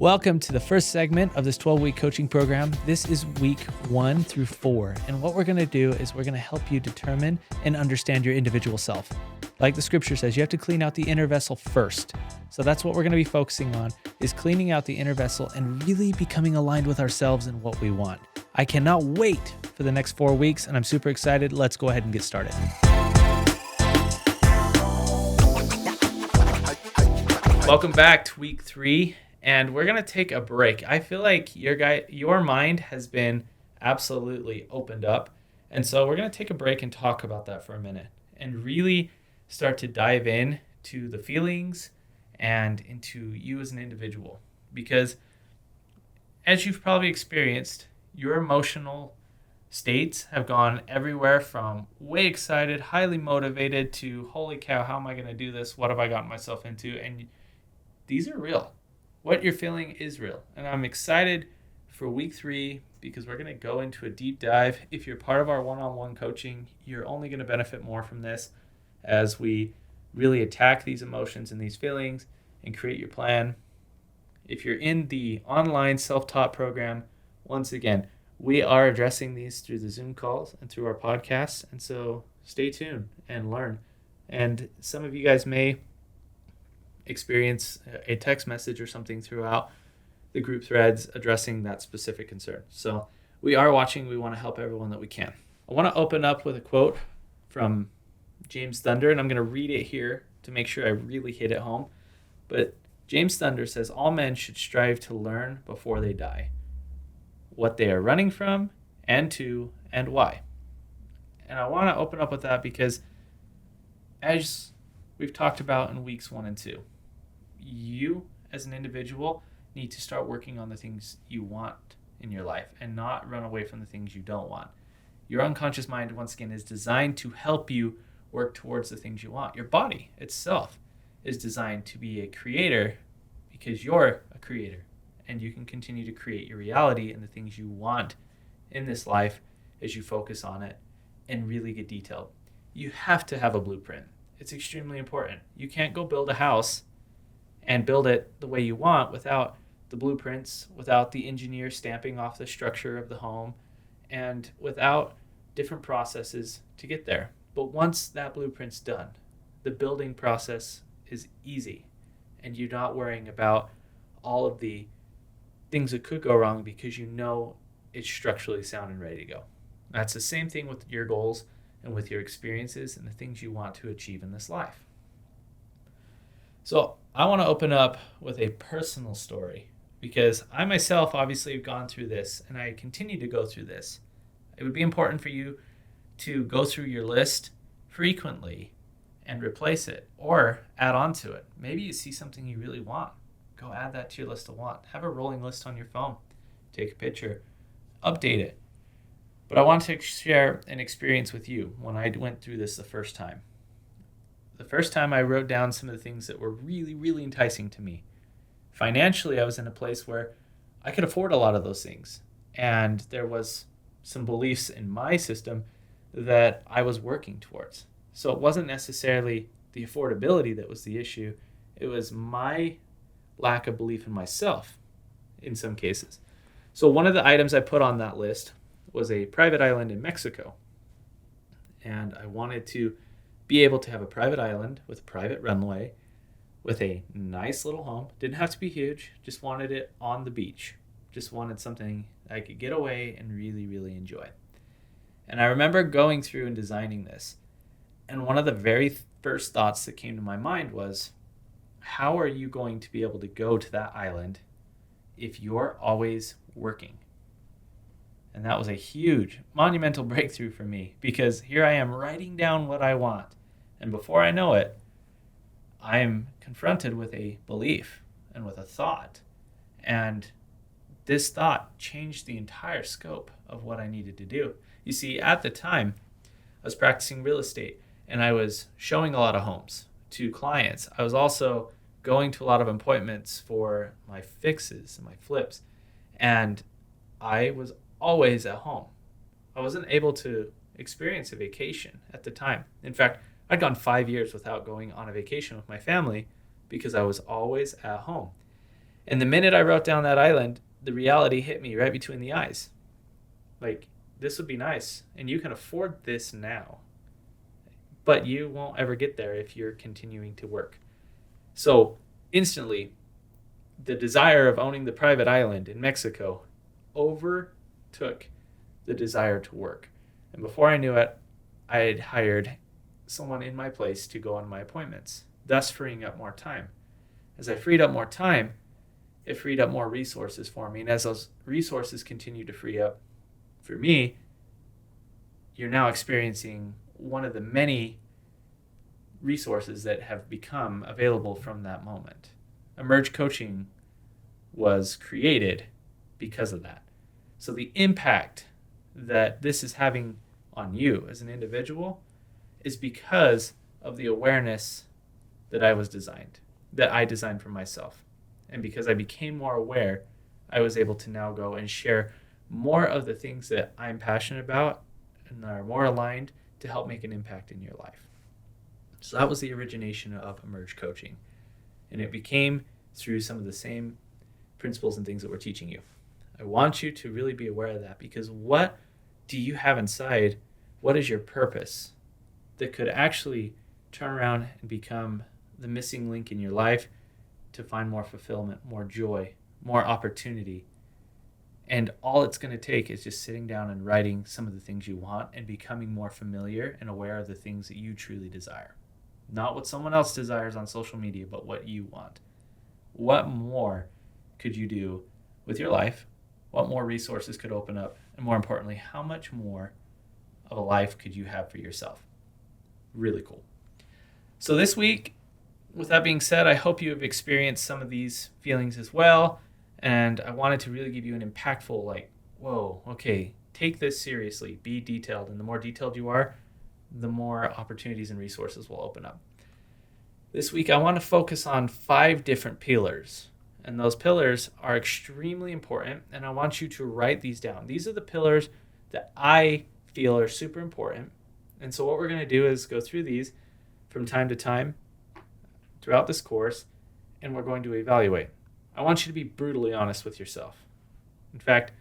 Welcome to the first segment of this 12-week coaching program. This is week 1 through 4. And what we're going to do is we're going to help you determine and understand your individual self. Like the scripture says, you have to clean out the inner vessel first. So that's what we're going to be focusing on, is cleaning out the inner vessel and really becoming aligned with ourselves and what we want. I cannot wait for the next 4 weeks, and I'm super excited. Let's go ahead and get started. Welcome back to week 3. And we're going to take a break. I feel like your mind has been absolutely opened up. And so we're going to take a break and talk about that for a minute and really start to dive in to the feelings and into you as an individual. Because as you've probably experienced, your emotional states have gone everywhere from way excited, highly motivated to holy cow, how am I going to do this? What have I gotten myself into? And these are real. What you're feeling is real. And I'm excited for week 3 because we're going to go into a deep dive. If you're part of our one-on-one coaching, you're only going to benefit more from this as we really attack these emotions and these feelings and create your plan. If you're in the online self-taught program, once again, we are addressing these through the Zoom calls and through our podcasts. And so stay tuned and learn. And some of you guys may experience a text message or something throughout the group threads addressing that specific concern. So we are watching. We want to help everyone that we can. I want to open up with a quote from James Thunder, and I'm going to read it here to make sure I really hit it home. But James Thunder says, all men should strive to learn before they die what they are running from and to and why. And I want to open up with that because as we've talked about in weeks 1 and 2, you as an individual need to start working on the things you want in your life and not run away from the things you don't want. Your unconscious mind, once again, is designed to help you work towards the things you want. Your body itself is designed to be a creator because you're a creator and you can continue to create your reality and the things you want in this life as you focus on it and really get detailed. You have to have a blueprint. It's extremely important. You can't go build a house and build it the way you want without the blueprints, without the engineer stamping off the structure of the home, and without different processes to get there. But once that blueprint's done, the building process is easy, and you're not worrying about all of the things that could go wrong because you know it's structurally sound and ready to go. That's the same thing with your goals and with your experiences and the things you want to achieve in this life. So I want to open up with a personal story because I myself obviously have gone through this and I continue to go through this. It would be important for you to go through your list frequently and replace it or add on to it. Maybe you see something you really want. Go add that to your list of want. Have a rolling list on your phone. Take a picture. Update it. But I want to share an experience with you when I went through this the first time. The first time I wrote down some of the things that were really, really enticing to me. Financially, I was in a place where I could afford a lot of those things. And there was some beliefs in my system that I was working towards. So it wasn't necessarily the affordability that was the issue. It was my lack of belief in myself in some cases. So one of the items I put on that list was a private island in Mexico. And I wanted to be able to have a private island with a private runway with a nice little home. Didn't have to be huge, just wanted it on the beach. Just wanted something I could get away and really, really enjoy. And I remember going through and designing this. And one of the very first thoughts that came to my mind was, how are you going to be able to go to that island if you're always working? And that was a huge, monumental breakthrough for me because here I am writing down what I want. And before I know it, I'm confronted with a belief and with a thought. And this thought changed the entire scope of what I needed to do. You see, at the time, I was practicing real estate and I was showing a lot of homes to clients. I was also going to a lot of appointments for my fixes and my flips. And I was always at home. I wasn't able to experience a vacation at the time. In fact, I'd gone 5 years without going on a vacation with my family because I was always at home. And the minute I wrote down that island, the reality hit me right between the eyes. Like, this would be nice, and you can afford this now. But you won't ever get there if you're continuing to work. So, instantly, the desire of owning the private island in Mexico overtook the desire to work. And before I knew it, I had hired someone in my place to go on my appointments, thus freeing up more time. As I freed up more time, it freed up more resources for me. And as those resources continue to free up for me, you're now experiencing one of the many resources that have become available from that moment. Emerge Coaching was created because of that. So the impact that this is having on you as an individual is because of the awareness that I designed for myself. And because I became more aware, I was able to now go and share more of the things that I'm passionate about and are more aligned to help make an impact in your life. So that was the origination of Emerge Coaching. And it became through some of the same principles and things that we're teaching you. I want you to really be aware of that, because what do you have inside? What is your purpose that could actually turn around and become the missing link in your life to find more fulfillment, more joy, more opportunity? And all it's going to take is just sitting down and writing some of the things you want and becoming more familiar and aware of the things that you truly desire. Not what someone else desires on social media, but what you want. What more could you do with your life? What more resources could open up? And more importantly, how much more of a life could you have for yourself? Really cool. So this week, with that being said, I hope you have experienced some of these feelings as well. And I wanted to really give you an impactful, whoa, okay, take this seriously, be detailed. And the more detailed you are, the more opportunities and resources will open up. This week, I want to focus on 5 different pillars. And those pillars are extremely important, and I want you to write these down. These are the pillars that I feel are super important. And so what we're going to do is go through these from time to time throughout this course, and we're going to evaluate. I want you to be brutally honest with yourself. In fact,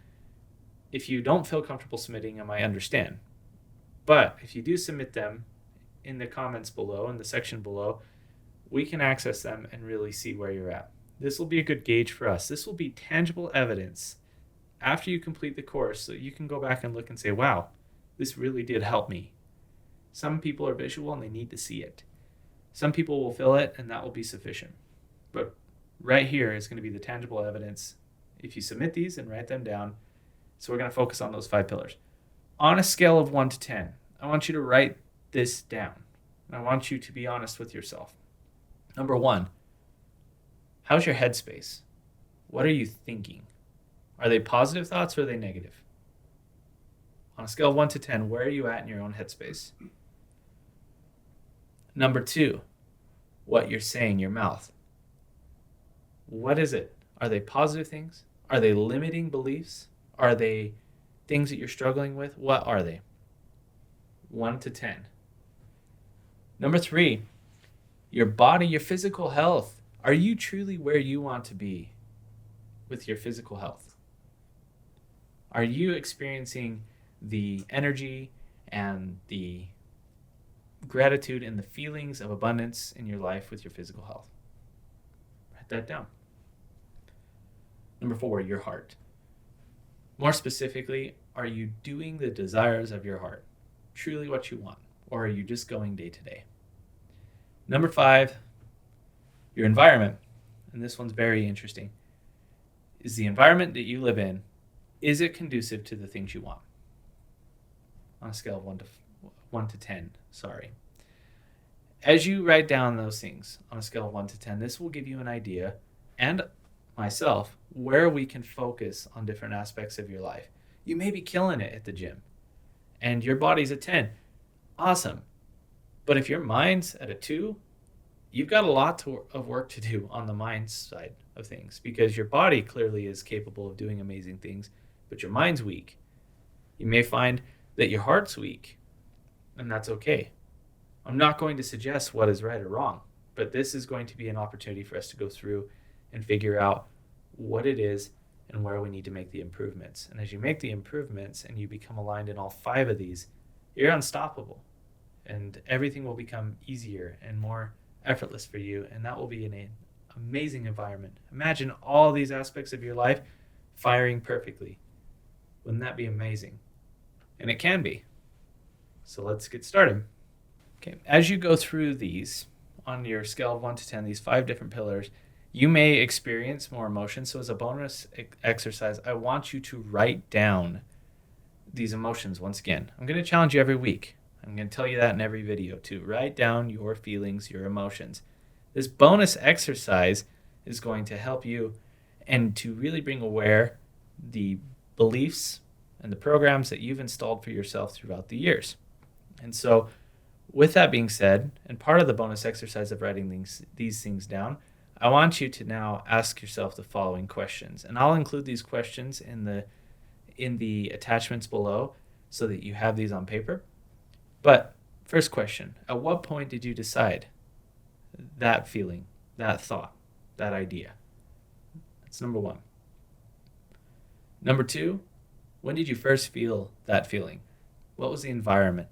if you don't feel comfortable submitting them, I understand. But if you do submit them in the comments below, in the section below, we can access them and really see where you're at. This will be a good gauge for us. This will be tangible evidence after you complete the course, so you can go back and look and say, wow, this really did help me. Some people are visual and they need to see it. Some people will feel it and that will be sufficient. But right here is going to be the tangible evidence if you submit these and write them down. So we're going to focus on those 5 pillars. On a scale of 1 to 10, I want you to write this down. And I want you to be honest with yourself. Number 1, how's your headspace? What are you thinking? Are they positive thoughts or are they negative? On a scale of 1 to 10, where are you at in your own headspace? Number 2, what you're saying, your mouth. What is it? Are they positive things? Are they limiting beliefs? Are they things that you're struggling with? What are they? 1 to 10. Number 3, your body, your physical health. Are you truly where you want to be with your physical health? Are you experiencing the energy and the gratitude and the feelings of abundance in your life with your physical health? Write that down. Number 4, your heart. More specifically, are you doing the desires of your heart? Truly what you want? Or are you just going day to day? Number 5, your environment. And this one's very interesting. Is the environment that you live in, is it conducive to the things you want? On a scale of 1 to 10, sorry. As you write down those things on a scale of 1 to 10, this will give you an idea, and myself, where we can focus on different aspects of your life. You may be killing it at the gym, and your body's a 10. Awesome. But if your mind's at a 2, you've got a lot of work to do on the mind side of things, because your body clearly is capable of doing amazing things, but your mind's weak. You may find that your heart's weak, and that's okay. I'm not going to suggest what is right or wrong, but this is going to be an opportunity for us to go through and figure out what it is and where we need to make the improvements. And as you make the improvements and you become aligned in all 5 of these, you're unstoppable. And everything will become easier and more effortless for you. And that will be an amazing environment. Imagine all these aspects of your life firing perfectly. Wouldn't that be amazing? And it can be. So let's get started. Okay, as you go through these on your scale of 1 to 10, these 5 different pillars, you may experience more emotions. So as a bonus exercise, I want you to write down these emotions once again. I'm going to challenge you every week. I'm going to tell you that in every video too. Write down your feelings, your emotions. This bonus exercise is going to help you and to really bring aware the beliefs and the programs that you've installed for yourself throughout the years. And so with that being said, and part of the bonus exercise of writing these things down, I want you to now ask yourself the following questions. And I'll include these questions in the attachments below so that you have these on paper. But first question, at what point did you decide that feeling, that thought, that idea? That's number 1. Number 2, when did you first feel that feeling? What was the environment?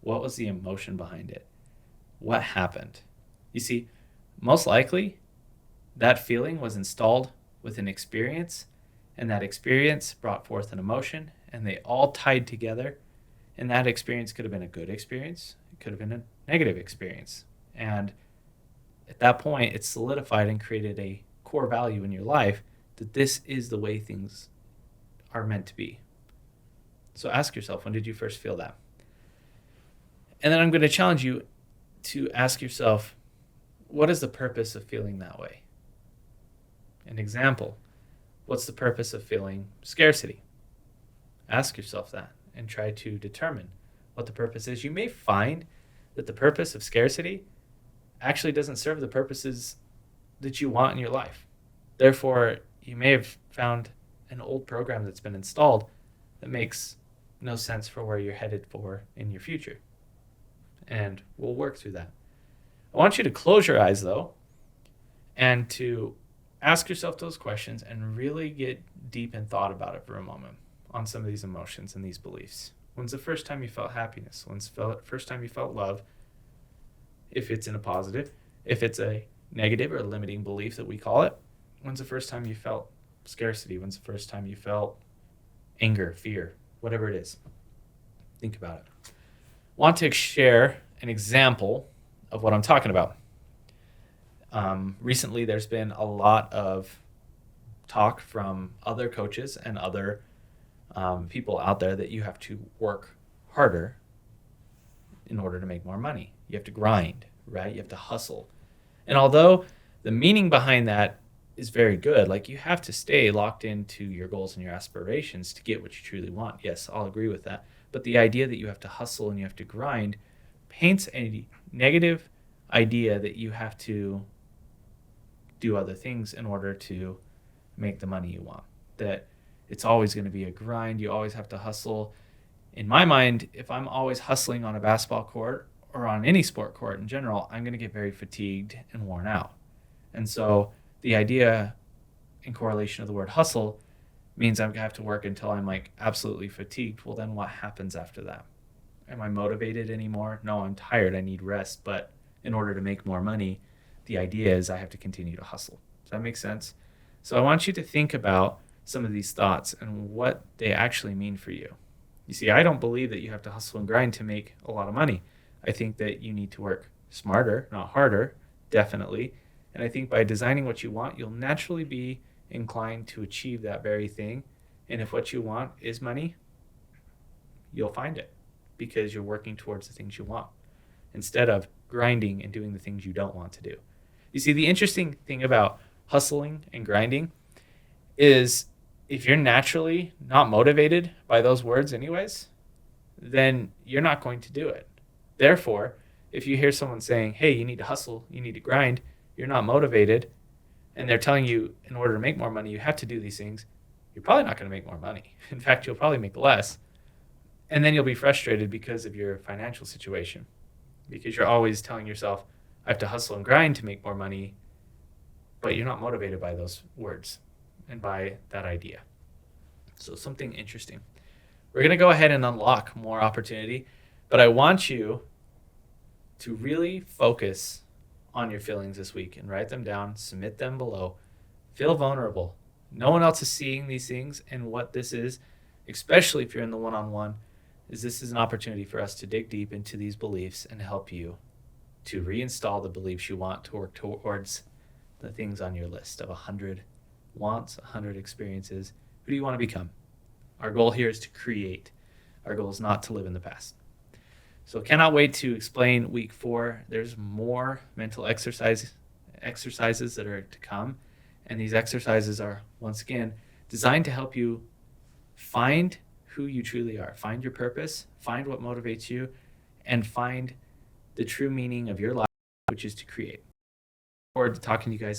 What was the emotion behind it? What happened? You see, most likely that feeling was installed with an experience, and that experience brought forth an emotion, and they all tied together. And that experience could have been a good experience. It could have been a negative experience. And at that point, it solidified and created a core value in your life that this is the way things are meant to be. So ask yourself, when did you first feel that? And then I'm going to challenge you to ask yourself, what is the purpose of feeling that way? An example, what's the purpose of feeling scarcity? Ask yourself that and try to determine what the purpose is. You may find that the purpose of scarcity actually doesn't serve the purposes that you want in your life. Therefore, you may have found an old program that's been installed that makes no sense for where you're headed for in your future. And we'll work through that. I want you to close your eyes, though, and to ask yourself those questions and really get deep in thought about it for a moment on some of these emotions and these beliefs. When's the first time you felt happiness? When's the first time you felt love? If it's in a positive, if it's a negative or limiting belief that we call it, when's the first time you felt scarcity? When's the first time you felt anger, fear, whatever it is? Think about it. I want to share an example of what I'm talking about. Recently, there's been a lot of talk from other coaches and other people out there that you have to work harder in order to make more money. You have to grind, right? You have to hustle. And although the meaning behind that is very good, like you have to stay locked into your goals and your aspirations to get what you truly want. Yes, I'll agree with that. But the idea that you have to hustle and you have to grind paints a negative idea that you have to do other things in order to make the money you want. That it's always going to be a grind. You always have to hustle. In my mind, if I'm always hustling on a basketball court or on any sport court in general, I'm going to get very fatigued and worn out. And so the idea in correlation of the word hustle means I have to work until I'm like absolutely fatigued. Well, then what happens after that? Am I motivated anymore? No, I'm tired. I need rest. But in order to make more money, the idea is I have to continue to hustle. Does that make sense? So I want you to think about some of these thoughts and what they actually mean for you. You see, I don't believe that you have to hustle and grind to make a lot of money. I think that you need to work smarter, not harder, definitely. And I think by designing what you want, you'll naturally be inclined to achieve that very thing. And if what you want is money, you'll find it because you're working towards the things you want instead of grinding and doing the things you don't want to do. You see, the interesting thing about hustling and grinding is if you're naturally not motivated by those words anyways, then you're not going to do it. Therefore, if you hear someone saying, hey, you need to hustle, you need to grind, you're not motivated, and they're telling you in order to make more money, you have to do these things, you're probably not going to make more money. In fact, you'll probably make less. And then you'll be frustrated because of your financial situation, because you're always telling yourself, I have to hustle and grind to make more money, but you're not motivated by those words. and by that idea. So something interesting. We're going to go ahead and unlock more opportunity, but I want you to really focus on your feelings this week and write them down, submit them below. Feel vulnerable. No one else is seeing these things, and what this is, especially if you're in the one-on-one, is this is an opportunity for us to dig deep into these beliefs and help you to reinstall the beliefs you want to work towards the things on your list of 100 wants, 100 experiences. Who do you want to become? Our goal here is to create. Our goal is not to live in the past. So cannot wait to explain week 4. There's more mental exercises that are to come. And these exercises are, once again, designed to help you find who you truly are. Find your purpose, find what motivates you, and find the true meaning of your life, which is to create. Look forward to talking to you guys